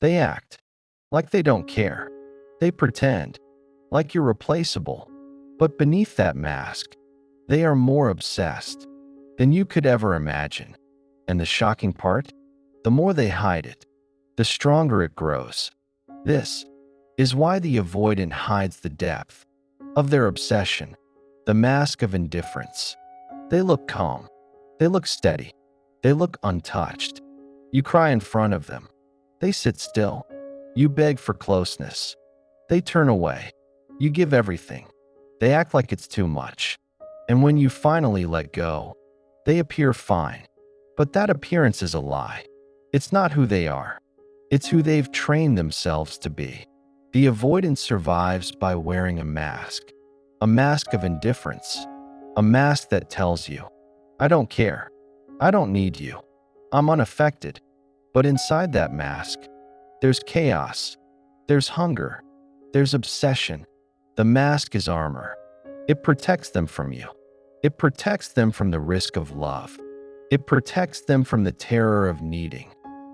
They act like they don't care. They pretend like you're replaceable. But beneath that mask, they are more obsessed than you could ever imagine. And the shocking part? The more they hide it, the stronger it grows. This is why the avoidant hides the depth of their obsession, the mask of indifference. They look calm. They look steady. They look untouched. You cry in front of them. They sit still. You beg for closeness. They turn away. You give everything. They act like it's too much. And when you finally let go, they appear fine. But that appearance is a lie. It's not who they are. It's who they've trained themselves to be. The avoidance survives by wearing a mask of indifference, a mask that tells you, I don't care. I don't need you. I'm unaffected. But inside that mask, there's chaos. There's hunger. There's obsession. The mask is armor. It protects them from you. It protects them from the risk of love. It protects them from the terror of needing.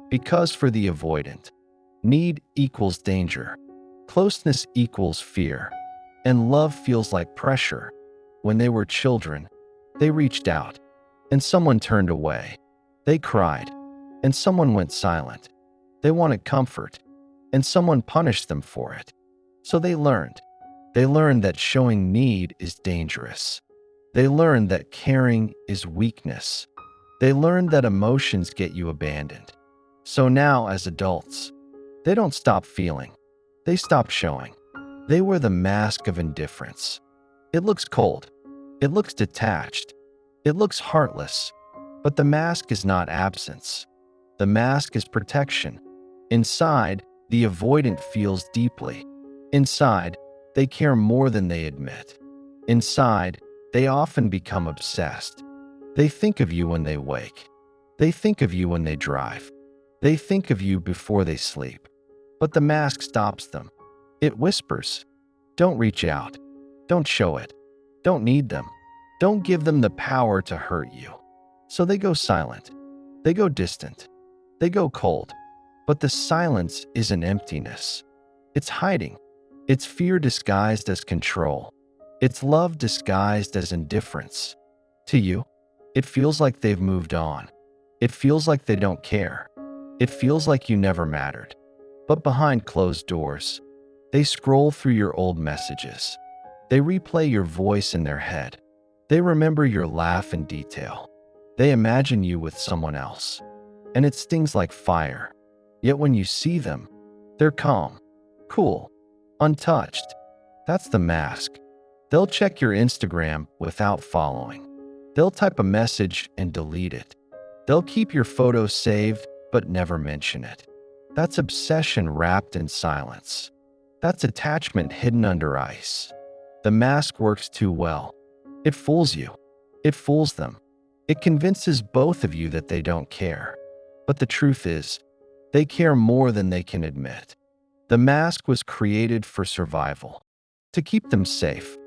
Because for the avoidant, need equals danger. Closeness equals fear. And love feels like pressure. When they were children, they reached out, and someone turned away. They cried, and someone went silent. They wanted comfort, and someone punished them for it. So they learned. They learned that showing need is dangerous. They learned that caring is weakness. They learned that emotions get you abandoned. So now, as adults, they don't stop feeling. They stop showing. They wear the mask of indifference. It looks cold. It looks detached. It looks heartless. But the mask is not absence. The mask is protection. Inside, the avoidant feels deeply. Inside, they care more than they admit. Inside, they often become obsessed. They think of you when they wake. They think of you when they drive. They think of you before they sleep. But the mask stops them. It whispers, don't reach out. Don't show it. Don't need them. Don't give them the power to hurt you. So they go silent. They go distant. They go cold. But the silence isn't emptiness. It's hiding. It's fear disguised as control. It's love disguised as indifference. To you, it feels like they've moved on. It feels like they don't care. It feels like you never mattered. But behind closed doors, they scroll through your old messages. They replay your voice in their head. They remember your laugh in detail. They imagine you with someone else. And it stings like fire. Yet when you see them, they're calm, cool, untouched. That's the mask. They'll check your Instagram without following. They'll type a message and delete it. They'll keep your photos saved but never mention it. That's obsession wrapped in silence. That's attachment hidden under ice. The mask works too well. It fools you. It fools them. It convinces both of you that they don't care. But the truth is, they care more than they can admit. The mask was created for survival, to keep them safe,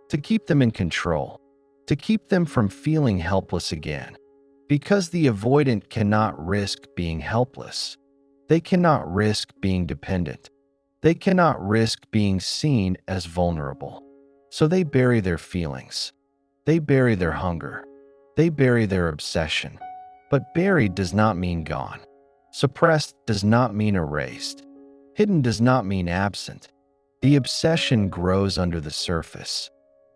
to keep them in control, to keep them from feeling helpless again. Because the avoidant cannot risk being helpless. They cannot risk being dependent. They cannot risk being seen as vulnerable. So they bury their feelings. They bury their hunger. They bury their obsession. But buried does not mean gone. Suppressed does not mean erased. Hidden does not mean absent. The obsession grows under the surface.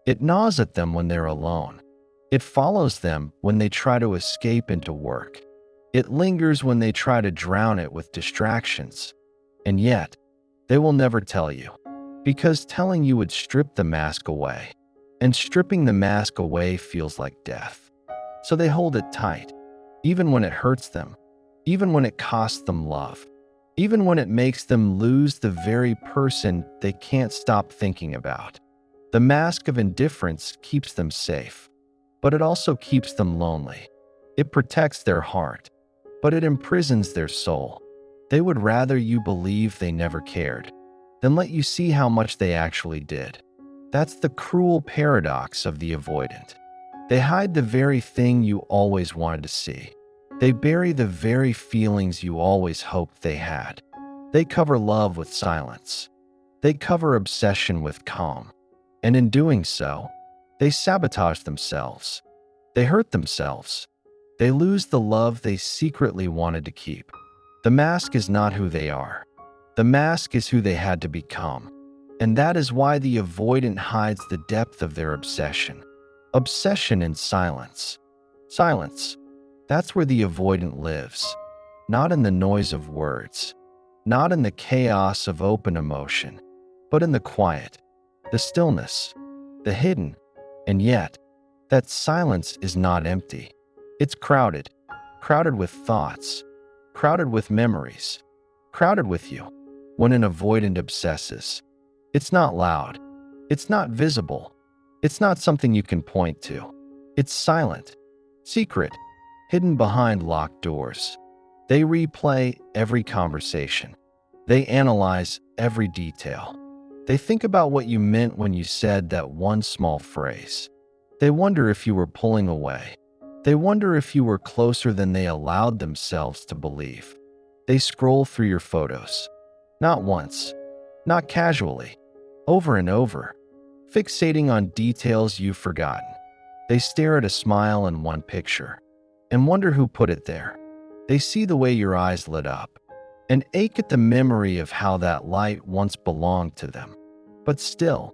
It gnaws at them when they're alone. It follows them when they try to escape into work. It lingers when they try to drown it with distractions. And yet, they will never tell you. Because telling you would strip the mask away. And stripping the mask away feels like death. So they hold it tight, even when it hurts them, even when it costs them love, even when it makes them lose the very person they can't stop thinking about. The mask of indifference keeps them safe, but it also keeps them lonely. It protects their heart, but it imprisons their soul. They would rather you believe they never cared than let you see how much they actually did. That's the cruel paradox of the avoidant. They hide the very thing you always wanted to see. They bury the very feelings you always hoped they had. They cover love with silence. They cover obsession with calm. And in doing so, they sabotage themselves. They hurt themselves. They lose the love they secretly wanted to keep. The mask is not who they are. The mask is who they had to become. And that is why the avoidant hides the depth of their obsession. Obsession in silence. Silence. That's where the avoidant lives. Not in the noise of words. Not in the chaos of open emotion. But in the quiet. The stillness. The hidden. And yet, that silence is not empty. It's crowded. Crowded with thoughts. Crowded with memories. Crowded with you. When an avoidant obsesses, it's not loud. It's not visible. It's not something you can point to. It's silent, secret, hidden behind locked doors. They replay every conversation. They analyze every detail. They think about what you meant when you said that one small phrase. They wonder if you were pulling away. They wonder if you were closer than they allowed themselves to believe. They scroll through your photos. Not once, not casually, over and over, fixating on details you've forgotten. They stare at a smile in one picture and wonder who put it there. They see the way your eyes lit up and ache at the memory of how that light once belonged to them. But still,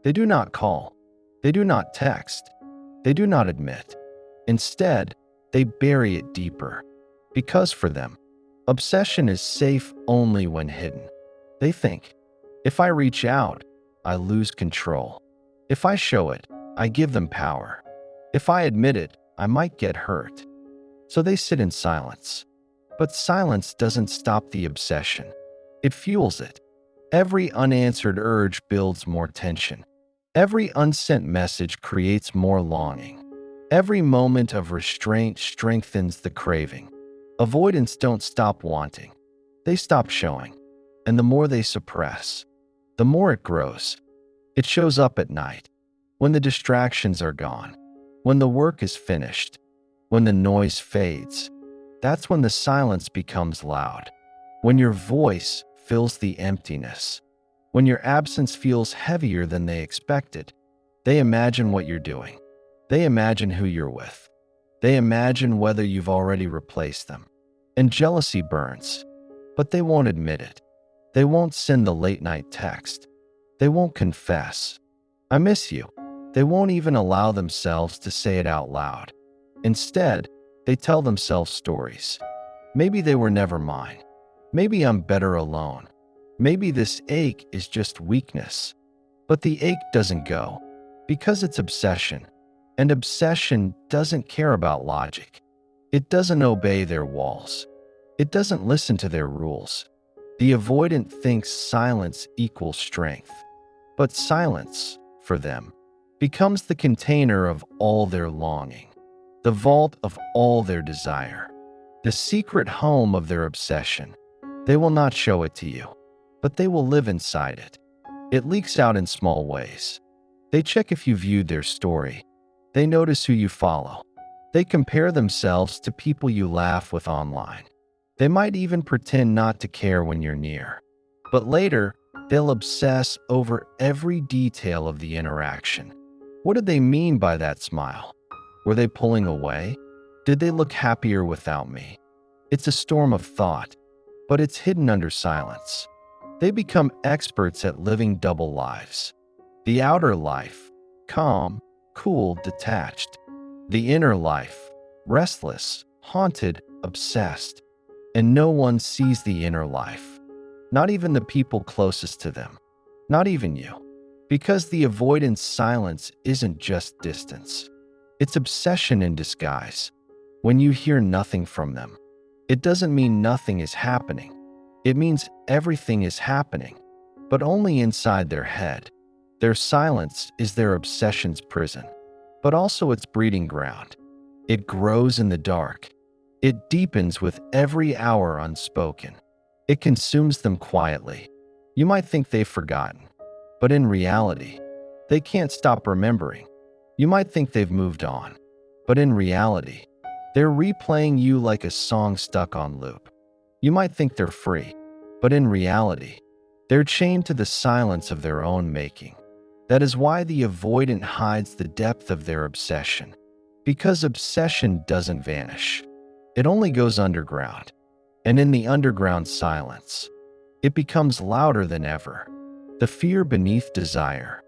they do not call. They do not text. They do not admit. Instead, they bury it deeper. Because for them, obsession is safe only when hidden. They think, if I reach out, I lose control. If I show it, I give them power. If I admit it, I might get hurt. So they sit in silence. But silence doesn't stop the obsession. It fuels it. Every unanswered urge builds more tension. Every unsent message creates more longing. Every moment of restraint strengthens the craving. Avoidants don't stop wanting. They stop showing. And the more they suppress, the more it grows. It shows up at night, when the distractions are gone, when the work is finished, when the noise fades. That's when the silence becomes loud. When your voice fills the emptiness. When your absence feels heavier than they expected. They imagine what you're doing. They imagine who you're with. They imagine whether you've already replaced them. And jealousy burns. But they won't admit it. They won't send the late-night text. They won't confess, I miss you. They won't even allow themselves to say it out loud. Instead, they tell themselves stories. Maybe they were never mine. Maybe I'm better alone. Maybe this ache is just weakness. But the ache doesn't go, because it's obsession. And obsession doesn't care about logic. It doesn't obey their walls. It doesn't listen to their rules. The avoidant thinks silence equals strength. But silence, for them, becomes the container of all their longing, the vault of all their desire, the secret home of their obsession. They will not show it to you, but they will live inside it. It leaks out in small ways. They check if you viewed their story. They notice who you follow. They compare themselves to people you laugh with online. They might even pretend not to care when you're near. But later, they'll obsess over every detail of the interaction. What did they mean by that smile? Were they pulling away? Did they look happier without me? It's a storm of thought, but it's hidden under silence. They become experts at living double lives. The outer life, calm, cool, detached. The inner life, restless, haunted, obsessed. And no one sees the inner life. Not even the people closest to them. Not even you. Because the avoidance silence isn't just distance. It's obsession in disguise. When you hear nothing from them, it doesn't mean nothing is happening. It means everything is happening, but only inside their head. Their silence is their obsession's prison, but also its breeding ground. It grows in the dark. It deepens with every hour unspoken. It consumes them quietly. You might think they've forgotten, but in reality, they can't stop remembering. You might think they've moved on, but in reality, they're replaying you like a song stuck on loop. You might think they're free, but in reality, they're chained to the silence of their own making. That is why the avoidant hides the depth of their obsession. Because obsession doesn't vanish. It only goes underground. And in the underground silence, it becomes louder than ever. The fear beneath desire.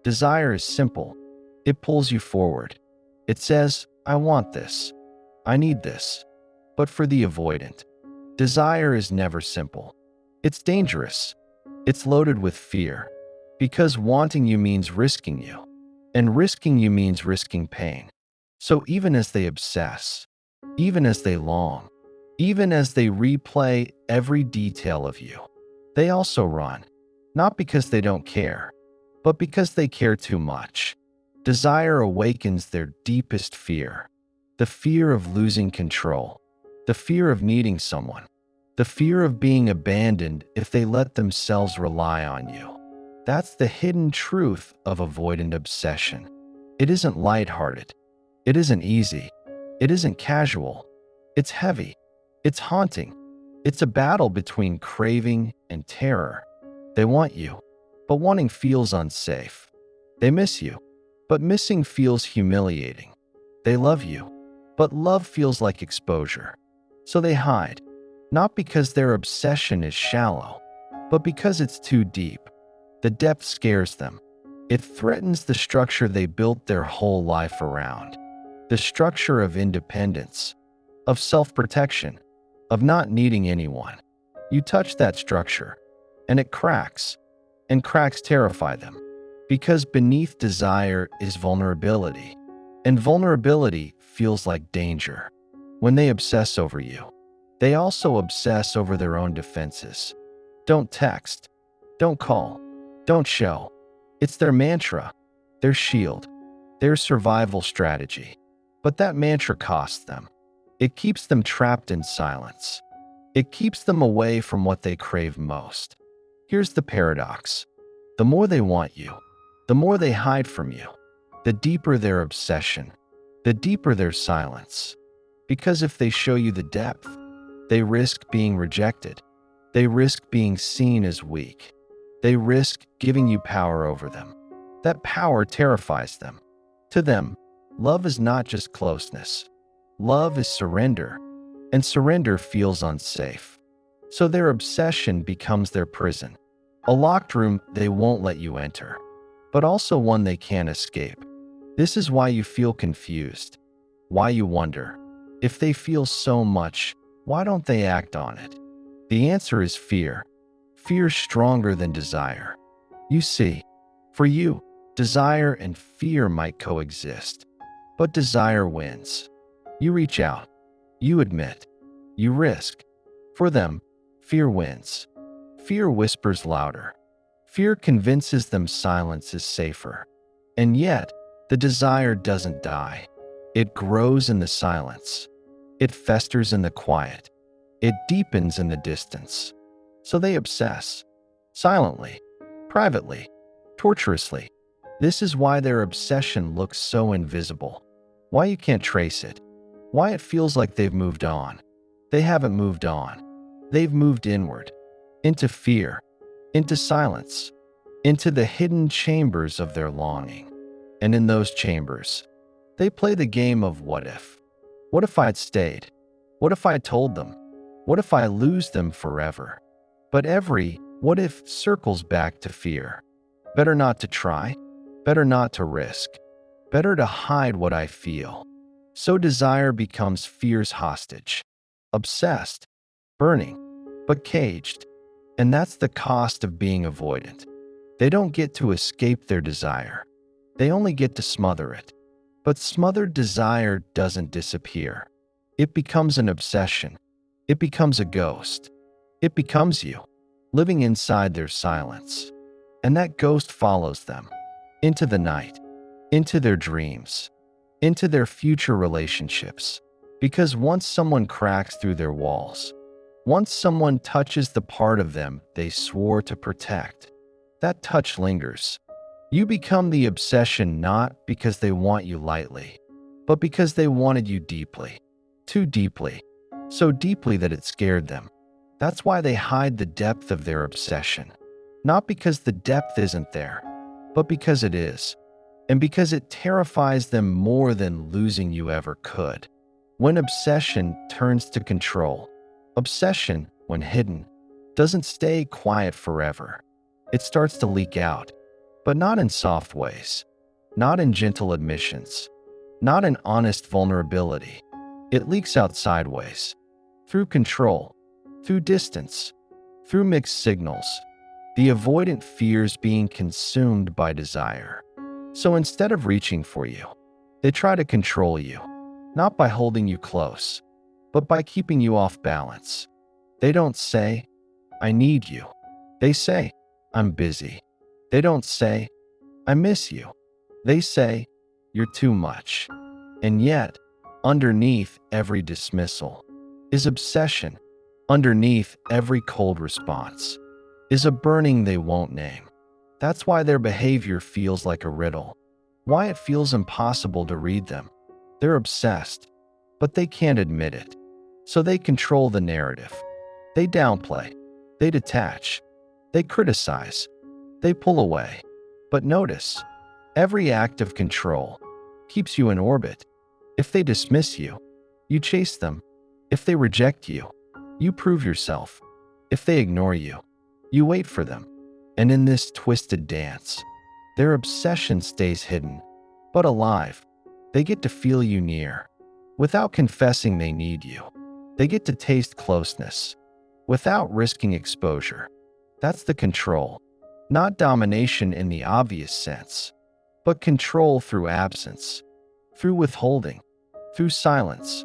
Desire is simple. It pulls you forward. It says, I want this. I need this. But for the avoidant, desire is never simple. It's dangerous. It's loaded with fear. Because wanting you means risking you. And risking you means risking pain. So even as they obsess, even as they long, even as they replay every detail of you, they also run. Not because they don't care, but because they care too much. Desire awakens their deepest fear. The fear of losing control. The fear of needing someone. The fear of being abandoned if they let themselves rely on you. That's the hidden truth of avoidant obsession. It isn't lighthearted. It isn't easy. It isn't casual. It's heavy. It's haunting. It's a battle between craving and terror. They want you, but wanting feels unsafe. They miss you, but missing feels humiliating. They love you, but love feels like exposure. So they hide, not because their obsession is shallow, but because it's too deep. The depth scares them. It threatens the structure they built their whole life around. The structure of independence, of self-protection, of not needing anyone. You touch that structure, and it cracks. And cracks terrify them. Because beneath desire is vulnerability. And vulnerability feels like danger. When they obsess over you, they also obsess over their own defenses. Don't text. Don't call. Don't show. It's their mantra, their shield, their survival strategy. But that mantra costs them. It keeps them trapped in silence. It keeps them away from what they crave most. Here's the paradox. The more they want you, the more they hide from you. The deeper their obsession, the deeper their silence. Because if they show you the depth, they risk being rejected. They risk being seen as weak. They risk giving you power over them. That power terrifies them. To them, love is not just closeness. Love is surrender, and surrender feels unsafe. So their obsession becomes their prison. A locked room they won't let you enter, but also one they can't escape. This is why you feel confused, why you wonder, if they feel so much, why don't they act on it? The answer is fear. Fear stronger than desire. You see, for you, desire and fear might coexist, but desire wins. You reach out, you admit, you risk. For them, fear wins. Fear whispers louder. Fear convinces them silence is safer. And yet, the desire doesn't die. It grows in the silence. It festers in the quiet. It deepens in the distance. So they obsess. Silently. Privately. Torturously. This is why their obsession looks so invisible. Why you can't trace it. Why it feels like they've moved on. They haven't moved on. They've moved inward. Into fear. Into silence. Into the hidden chambers of their longing. And in those chambers, they play the game of what if. What if I'd stayed? What if I told them? What if I lose them forever? But every what if circles back to fear. Better not to try. Better not to risk. Better to hide what I feel. So desire becomes fear's hostage. Obsessed. Burning. But caged. And that's the cost of being avoidant. They don't get to escape their desire. They only get to smother it. But smothered desire doesn't disappear. It becomes an obsession. It becomes a ghost. It becomes you, living inside their silence. And that ghost follows them, into the night, into their dreams, into their future relationships. Because once someone cracks through their walls, once someone touches the part of them they swore to protect, that touch lingers. You become the obsession not because they want you lightly, but because they wanted you deeply. Too deeply. So deeply that it scared them. That's why they hide the depth of their obsession. Not because the depth isn't there, but because it is. And because it terrifies them more than losing you ever could. When obsession turns to control, obsession, when hidden, doesn't stay quiet forever. It starts to leak out, but not in soft ways, not in gentle admissions, not in honest vulnerability. It leaks out sideways, through control, through distance, through mixed signals. The avoidant fears being consumed by desire. So instead of reaching for you, they try to control you, not by holding you close, but by keeping you off balance. They don't say, I need you. They say, I'm busy. They don't say, I miss you. They say, you're too much. And yet, underneath every dismissal is obsession. Underneath every cold response is a burning they won't name. That's why their behavior feels like a riddle, why it feels impossible to read them. They're obsessed, but they can't admit it. So they control the narrative. They downplay. They detach. They criticize. They pull away. But notice, every act of control keeps you in orbit. If they dismiss you, you chase them. If they reject you, you prove yourself. If they ignore you, you wait for them. And in this twisted dance, their obsession stays hidden, but alive. They get to feel you near, without confessing they need you. They get to taste closeness, without risking exposure. That's the control. Not domination in the obvious sense, but control through absence, through withholding, through silence.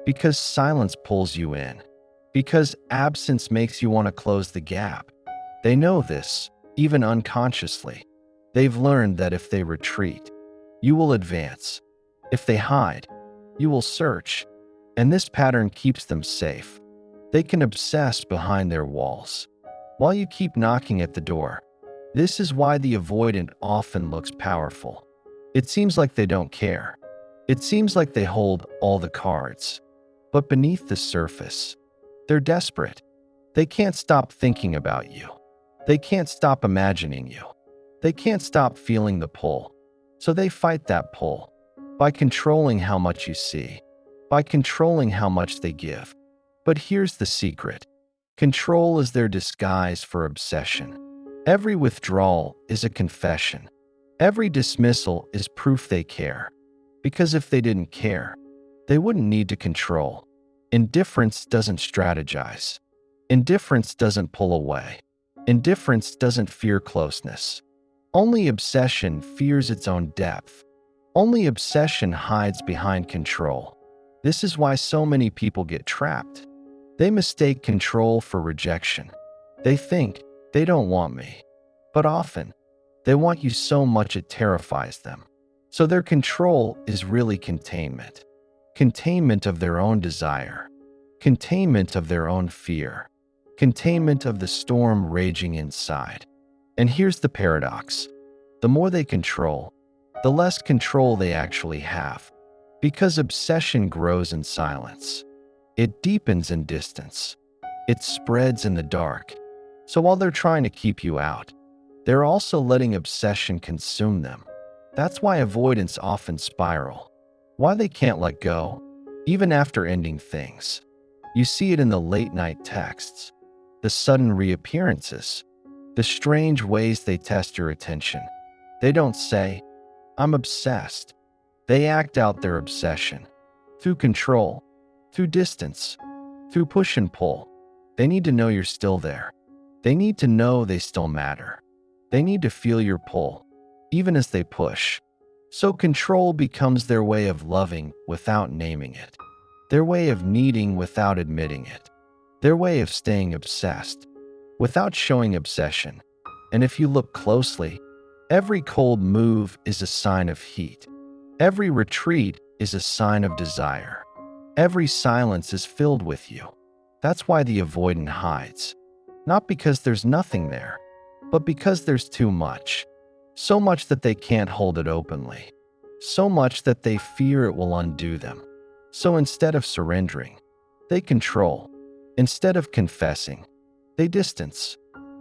Because silence pulls you in. Because absence makes you want to close the gap. They know this, even unconsciously. They've learned that if they retreat, you will advance. If they hide, you will search. And this pattern keeps them safe. They can obsess behind their walls, while you keep knocking at the door. This is why the avoidant often looks powerful. It seems like they don't care. It seems like they hold all the cards. But beneath the surface, they're desperate. They can't stop thinking about you. They can't stop imagining you. They can't stop feeling the pull. So they fight that pull by controlling how much you see, by controlling how much they give. But here's the secret. Control is their disguise for obsession. Every withdrawal is a confession. Every dismissal is proof they care. Because if they didn't care, they wouldn't need to control. Indifference doesn't strategize. Indifference doesn't pull away. Indifference doesn't fear closeness. Only obsession fears its own depth. Only obsession hides behind control. This is why so many people get trapped. They mistake control for rejection. They think, they don't want me. But often, they want you so much it terrifies them. So their control is really containment. Containment of their own desire. Containment of their own fear. Containment of the storm raging inside. And here's the paradox. The more they control, the less control they actually have. Because obsession grows in silence. It deepens in distance. It spreads in the dark. So while they're trying to keep you out, they're also letting obsession consume them. That's why avoidants often spiral. Why they can't let go, even after ending things. You see it in the late-night texts, the sudden reappearances, the strange ways they test your attention. They don't say, I'm obsessed. They act out their obsession. Through control, through distance, through push and pull. They need to know you're still there. They need to know they still matter. They need to feel your pull, even as they push. So control becomes their way of loving without naming it. Their way of needing without admitting it. Their way of staying obsessed without showing obsession. And if you look closely, every cold move is a sign of heat. Every retreat is a sign of desire. Every silence is filled with you. That's why the avoidant hides. Not because there's nothing there, but because there's too much. So much that they can't hold it openly. So much that they fear it will undo them. So instead of surrendering, they control. Instead of confessing, they distance.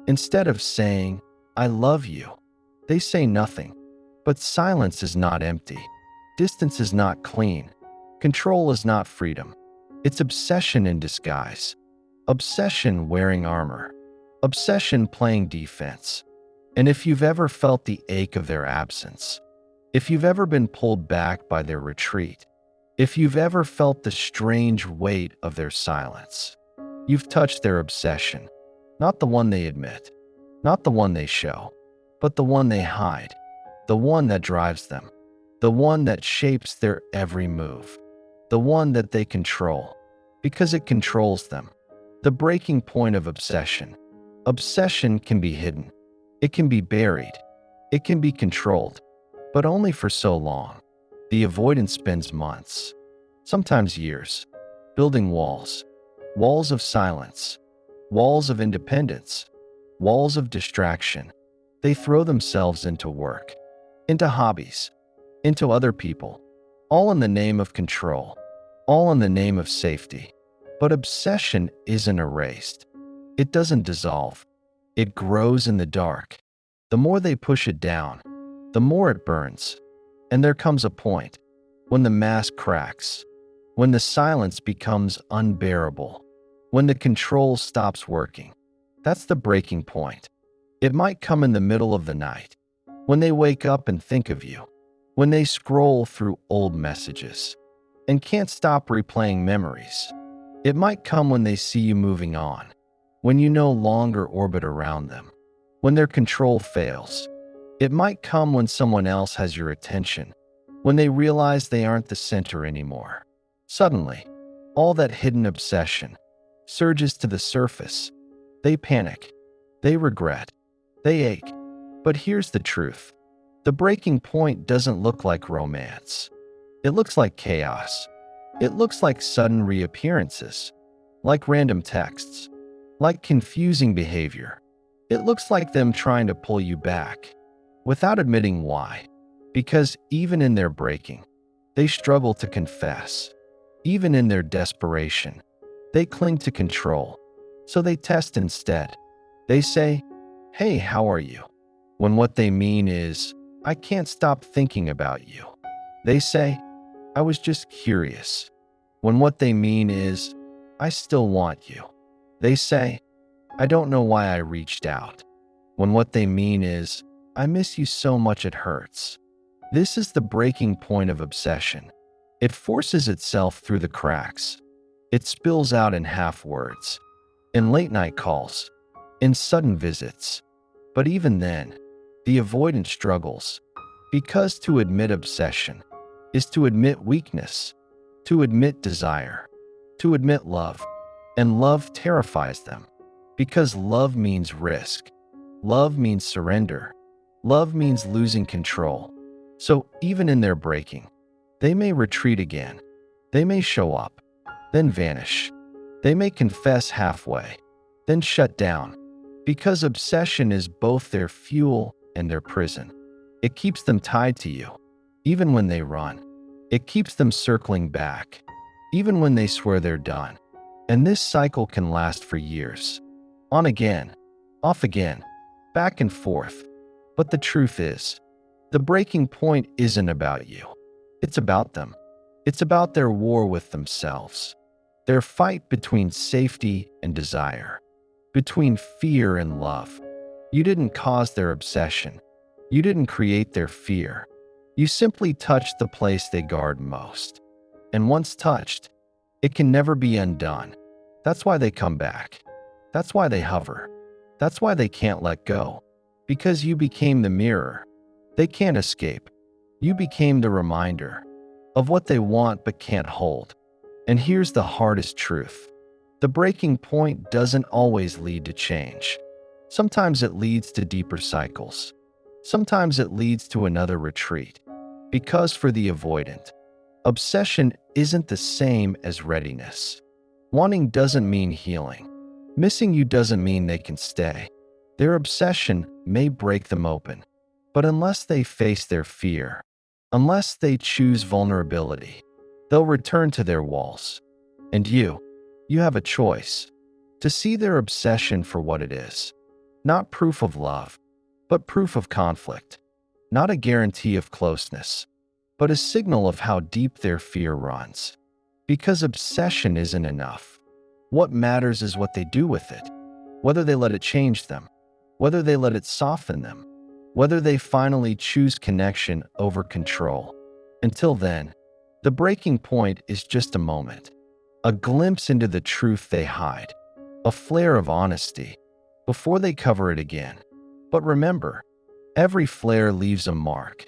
Instead of saying, I love you, they say nothing. But silence is not empty. Distance is not clean. Control is not freedom. It's obsession in disguise. Obsession wearing armor. Obsession playing defense. And if you've ever felt the ache of their absence, if you've ever been pulled back by their retreat, if you've ever felt the strange weight of their silence, you've touched their obsession. Not the one they admit, not the one they show, but the one they hide, the one that drives them, the one that shapes their every move, the one that they control, because it controls them. The breaking point of obsession. Obsession can be hidden. It can be buried. It can be controlled, but only for so long. The avoidant spends months, sometimes years, building walls, walls of silence, walls of independence, walls of distraction. They throw themselves into work, into hobbies, into other people, all in the name of control, all in the name of safety. But obsession isn't erased. It doesn't dissolve. It grows in the dark. The more they push it down, the more it burns. And there comes a point when the mask cracks, when the silence becomes unbearable, when the control stops working. That's the breaking point. It might come in the middle of the night, when they wake up and think of you, when they scroll through old messages and can't stop replaying memories. It might come when they see you moving on, when you no longer orbit around them, when their control fails. It might come when someone else has your attention, when they realize they aren't the center anymore. Suddenly, all that hidden obsession surges to the surface. They panic. They regret. They ache. But here's the truth. The breaking point doesn't look like romance. It looks like chaos. It looks like sudden reappearances, like random texts, like confusing behavior. It looks like them trying to pull you back, without admitting why. Because even in their breaking, they struggle to confess. Even in their desperation, they cling to control. So they test instead. They say, hey, how are you? When what they mean is, I can't stop thinking about you. They say, I was just curious. When what they mean is, I still want you. They say, I don't know why I reached out. When what they mean is, I miss you so much it hurts. This is the breaking point of obsession. It forces itself through the cracks. It spills out in half words, in late night calls, in sudden visits. But even then, the avoidant struggles, because to admit obsession is to admit weakness, to admit desire, to admit love, and love terrifies them, because love means risk, love means surrender, love means losing control. So even in their breaking, they may retreat again, they may show up, then vanish, they may confess halfway, then shut down, because obsession is both their fuel and their prison. It keeps them tied to you, even when they run. It keeps them circling back, even when they swear they're done. And this cycle can last for years. On again, off again, back and forth. But the truth is, the breaking point isn't about you. It's about them. It's about their war with themselves. Their fight between safety and desire, between fear and love. You didn't cause their obsession. You didn't create their fear. You simply touched the place they guard most. And once touched, it can never be undone. That's why they come back. That's why they hover. That's why they can't let go. Because you became the mirror. They can't escape. You became the reminder of what they want but can't hold. And here's the hardest truth. The breaking point doesn't always lead to change. Sometimes it leads to deeper cycles. Sometimes it leads to another retreat. Because for the avoidant, obsession isn't the same as readiness. Wanting doesn't mean healing. Missing you doesn't mean they can stay. Their obsession may break them open. But unless they face their fear, unless they choose vulnerability, they'll return to their walls. And you have a choice. to see their obsession for what it is. Not proof of love, but proof of conflict. Not a guarantee of closeness, but a signal of how deep their fear runs. Because obsession isn't enough. What matters is what they do with it. Whether they let it change them, whether they let it soften them, whether they finally choose connection over control. Until then, the breaking point is just a moment, a glimpse into the truth they hide, a flare of honesty, before they cover it again. But remember, every flare leaves a mark.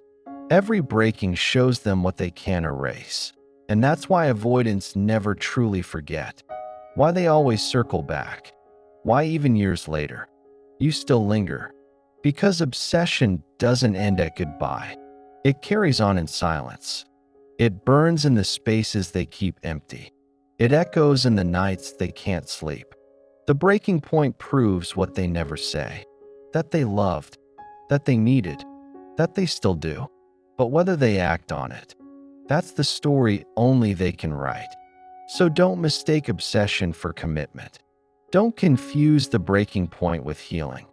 Every breaking shows them what they can't erase. And that's why avoidants never truly forget. Why they always circle back. Why even years later, you still linger. Because obsession doesn't end at goodbye. It carries on in silence. It burns in the spaces they keep empty. It echoes in the nights they can't sleep. The breaking point proves what they never say. That they loved, that they needed, that they still do. But whether they act on it, that's the story only they can write. So don't mistake obsession for commitment. Don't confuse the breaking point with healing.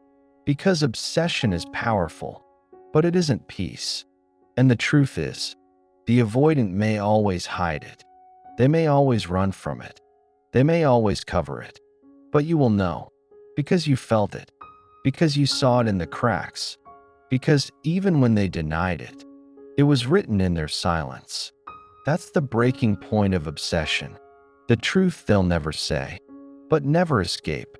Because obsession is powerful, but it isn't peace. And the truth is, the avoidant may always hide it. They may always run from it. They may always cover it. But you will know, because you felt it, because you saw it in the cracks, because even when they denied it, it was written in their silence. That's the breaking point of obsession. The truth they'll never say, but never escape.